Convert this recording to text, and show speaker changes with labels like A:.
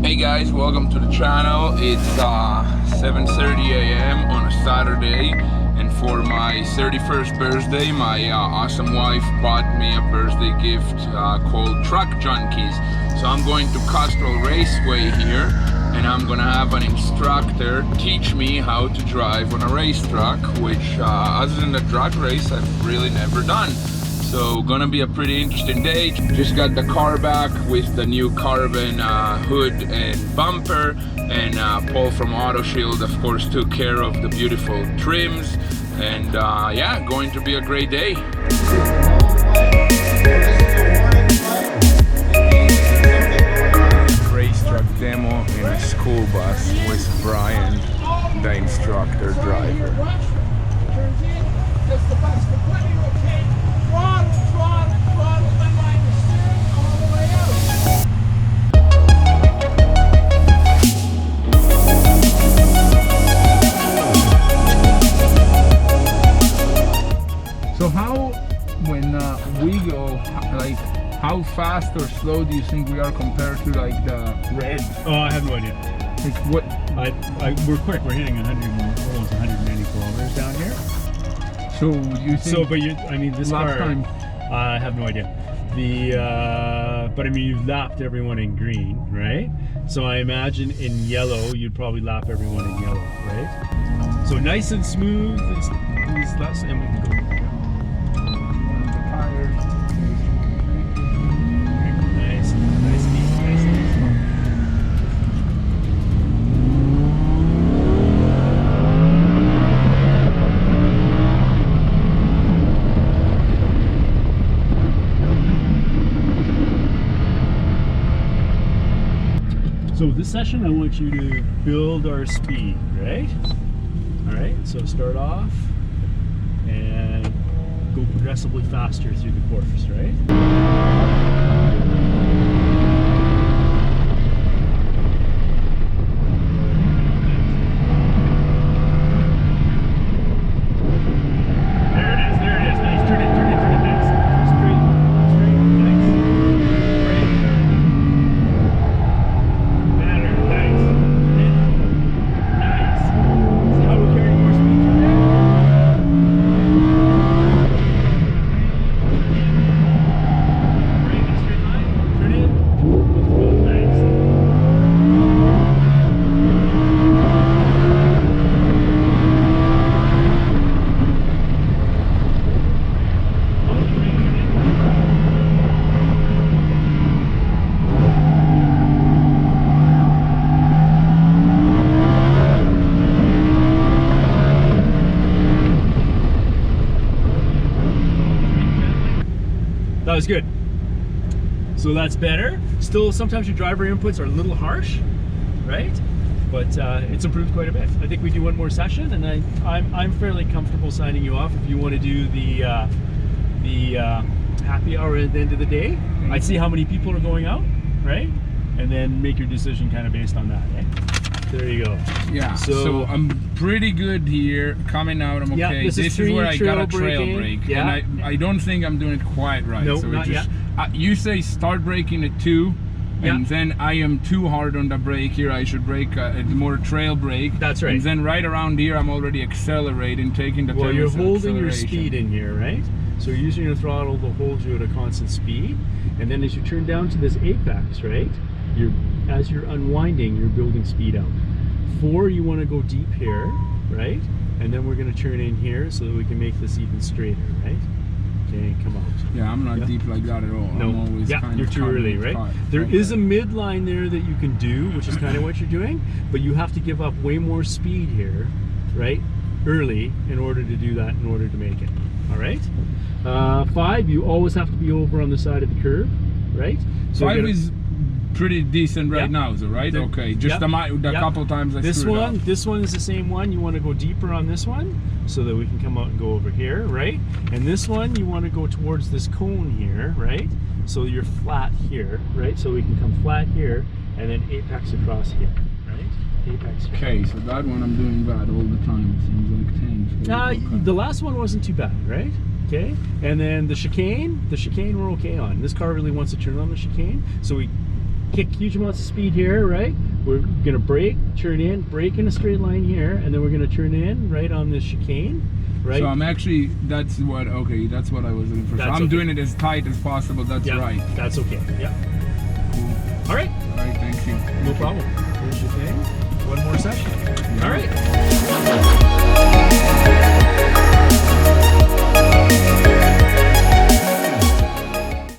A: Hey guys, welcome to the channel. It's 7:30 a.m. on a Saturday, and for my 31st birthday, my awesome wife bought me a birthday gift called Truck Junkies. So I'm going to Castrol Raceway here, and I'm gonna have an instructor teach me how to drive on a race truck, which other than the drag race, I've really never done. So gonna be a pretty interesting day. Just got the car back with the new carbon hood and bumper, and Paul from Auto Shield of course took care of the beautiful trims, and yeah, going to be a great day. Race truck demo in a school bus with Brian, the instructor driver. So how, when we go, like, how fast or slow do you think we are compared to like the red?
B: Oh, I have no idea.
A: Like what?
B: We're quick. We're hitting almost 190 kilometers down here.
A: So you think?
B: So, but I mean, this
A: last
B: car.
A: time.
B: I have no idea. But I mean, you've lapped everyone in green, right? So I imagine in yellow, you'd probably lap everyone in yellow, right? So nice and smooth. These laps, and we can go. So this session, I want you to build our speed, right? All right, so start off and go progressively faster through the course, right? That was good. So that's better. Still, sometimes your driver inputs are a little harsh, right? But it's improved quite a bit. I think we do one more session, and I'm fairly comfortable signing you off if you want to do the happy hour at the end of the day. I'd see how many people are going out, right? And then make your decision kind of based on that, eh? There you go.
A: Yeah, so I'm pretty good here. Coming out, I'm okay.
B: Yeah, this is
A: where I got a trail brake.
B: Yeah.
A: And I don't think I'm doing it quite right.
B: No,
A: so
B: not yet.
A: You say start braking at 2, and then I am too hard on the brake here. I should brake more trail brake.
B: That's right.
A: And then right around here, I'm already accelerating, taking the
B: Well, you're holding your speed in here, right? So you're using your throttle to hold you at a constant speed. And then as you turn down to this apex, right? As you're unwinding, you're building speed out. 4, you want to go deep here, right? And then we're going to turn in here so that we can make this even straighter, right? Okay, come out.
A: Yeah, I'm not deep like that at all.
B: No,
A: I'm always kind
B: you're
A: of
B: too early, right? There is a midline there that you can do, which is kind of what you're doing, but you have to give up way more speed here, right? Early in order to do that, in order to make it, all right? 5, you always have to be over on the side of the curve, right? So 5
A: is pretty decent right now, so right? Okay, just the couple times I screwed up.
B: This one is the same one. You want to go deeper on this one so that we can come out and go over here, right? And this one, you want to go towards this cone here, right? So you're flat here, right? So we can come flat here and then apex across here, right? Apex here.
A: Okay, so that one I'm doing bad all the time. It seems like 10.
B: The last one wasn't too bad, right? Okay, and then the chicane we're okay on. This car really wants to turn on the chicane, so we kick huge amounts of speed here, right? We're gonna brake, turn in, brake in a straight line here, and then we're gonna turn in right on this chicane, right?
A: So I'm actually, that's what I was looking for. So I'm doing it as tight as possible, that's right.
B: That's okay, yeah.
A: Cool.
B: All right.
A: All right, thank you.
B: No problem. Here's your thing. One more session.
A: Yeah.
B: All right.